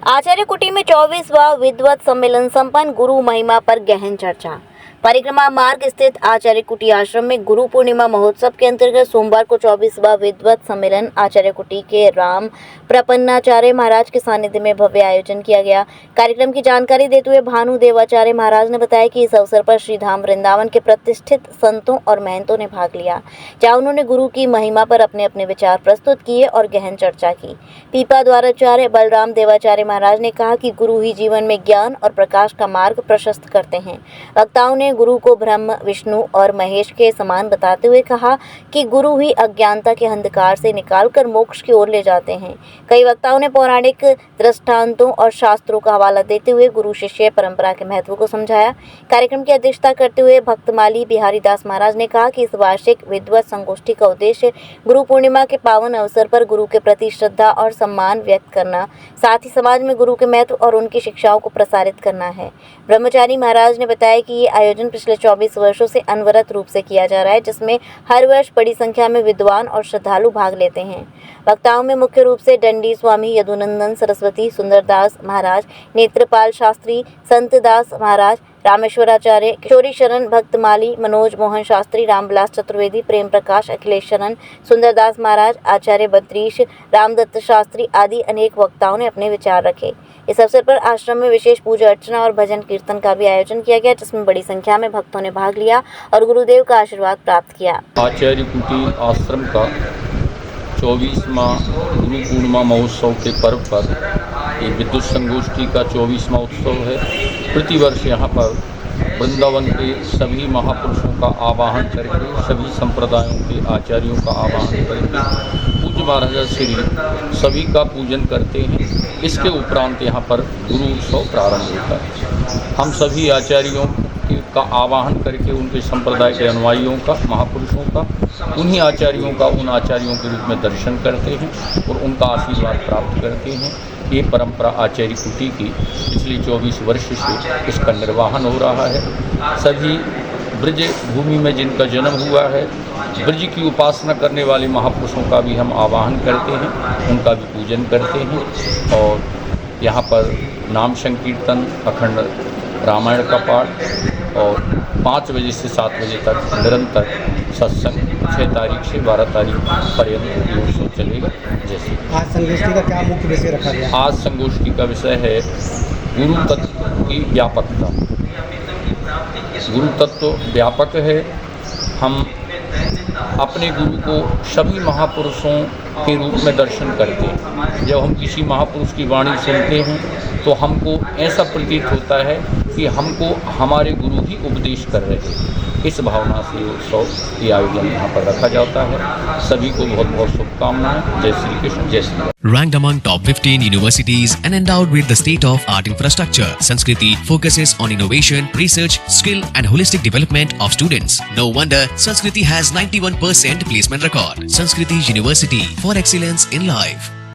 आचार्य कुटी में 24वां विद्वत सम्मेलन संपन्न। गुरु महिमा पर गहन चर्चा। परिक्रमा मार्ग स्थित आचार्य कुटी आश्रम में गुरु पूर्णिमा महोत्सव के अंतर्गत सोमवार को 24वां विद्वत सम्मेलन आचार्य कुटी के राम प्रपन्नाचार्य महाराज के सानिध्य में भव्य आयोजन किया गया। कार्यक्रम की जानकारी देते हुए भानु देवाचार्य महाराज ने बताया कि इस अवसर पर श्री धाम वृंदावन के प्रतिष्ठित संतों और महंतों ने भाग लिया, जहाँ उन्होंने गुरु की महिमा पर अपने अपने विचार प्रस्तुत किए और गहन चर्चा की। पीपा द्वाराचार्य बलराम देवाचार्य महाराज ने कहा कि गुरु ही जीवन में ज्ञान और प्रकाश का मार्ग प्रशस्त करते हैं। वक्ताओं ने गुरु को ब्रह्म, विष्णु और महेश के समान बताते हुए कहा कि गुरु ही अज्ञानता के अंधकार से निकालकर मोक्ष की ओर ले जाते हैं। कई वक्ताओं ने पौराणिक दृष्टांतों और शास्त्रों का हवाला देते हुए गुरु शिष्य परंपरा के महत्व को समझाया। कार्यक्रम की अध्यक्षता करते हुए भक्तमाली बिहारी दास महाराज ने कहा कि इस वार्षिक विद्वत संगोष्ठी का उद्देश्य गुरु पूर्णिमा के पावन अवसर पर गुरु के प्रति श्रद्धा और सम्मान व्यक्त करना, साथ ही समाज में गुरु के महत्व और उनकी शिक्षाओं को प्रसारित करना है। ब्रह्मचारी महाराज ने बताया कि ये आयोजन पिछले 24 वर्षों से अनवरत रूप से किया जा रहा है, जिसमें हर वर्ष बड़ी संख्या में विद्वान और श्रद्धालु भाग लेते हैं। वक्ताओं में मुख्य रूप से दंडी स्वामी यदुनंदन सरस्वती, सुंदरदास महाराज, नेत्रपाल शास्त्री, संतदास महाराज, रामेश्वराचार्य, किशोरी शरण, भक्तमाली, मनोज मोहन शास्त्री, रामविलास चतुर्वेदी, प्रेम प्रकाश, अखिलेश शरण, सुंदरदास महाराज, आचार्य बद्रीश, रामदत्त शास्त्री आदि अनेक वक्ताओं ने अपने विचार रखे। इस अवसर पर आश्रम में विशेष पूजा अर्चना और भजन कीर्तन का भी आयोजन किया गया, जिसमें बड़ी संख्या में भक्तों ने भाग लिया और गुरुदेव का आशीर्वाद प्राप्त किया। आचार्य कुटी आश्रम का 24वां गुरु पूर्णिमा महोत्सव के पर्व पर ये विद्युत संगोष्ठी का 24वां उत्सव है। प्रतिवर्ष यहाँ पर वृंदावन के सभी महापुरुषों का आवाहन करके, सभी संप्रदायों के आचार्यों का आवाहन करके पूज्य महाराज श्री सभी का पूजन करते हैं। इसके उपरांत यहाँ पर गुरु उत्सव प्रारंभ होता है। हम सभी आचार्यों का आवाहन करके उनके संप्रदाय के अनुयायियों का, महापुरुषों का, उन्हीं आचार्यों का उन आचार्यों के रूप में दर्शन करते हैं और उनका आशीर्वाद प्राप्त करते हैं। ये परंपरा आचार्य कुटी की पिछले 24 वर्ष से इसका निर्वहन हो रहा है। सभी ब्रज भूमि में जिनका जन्म हुआ है, ब्रज की उपासना करने वाले महापुरुषों का भी हम आवाहन करते हैं, उनका भी पूजन करते हैं। और यहाँ पर नाम संकीर्तन, अखंड रामायण का पाठ और 5 बजे से 7 बजे तक निरंतर सत्संग 6 तारीख से 12 तारीख पर्यंत ये उत्सव चलेगा। जैसे आज संगोष्ठी का क्या मुख्य विषय रखा गया? आज संगोष्ठी का विषय है गुरु तत्व की व्यापकता। गुरु तत्व व्यापक है। हम अपने गुरु को सभी महापुरुषों के रूप में दर्शन करते हैं। जब हम किसी महापुरुष की वाणी सुनते हैं तो हमको ऐसा प्रतीत होता है कि हमको हमारे गुरु ही उपदेश कर रहे हैं। इस भावना से उत्सव ये आयोजन यहाँ पर रखा जाता है। सभी को बहुत बहुत शुभकामनाएं। जय श्री कृष्ण, जय Shri Ram. Ranked among top 15 universities and endowed with the state-of-art infrastructure, Sanskriti focuses on innovation, research, skill and holistic development of students. No wonder Sanskriti has 91% placement record. Sanskriti University for excellence in life.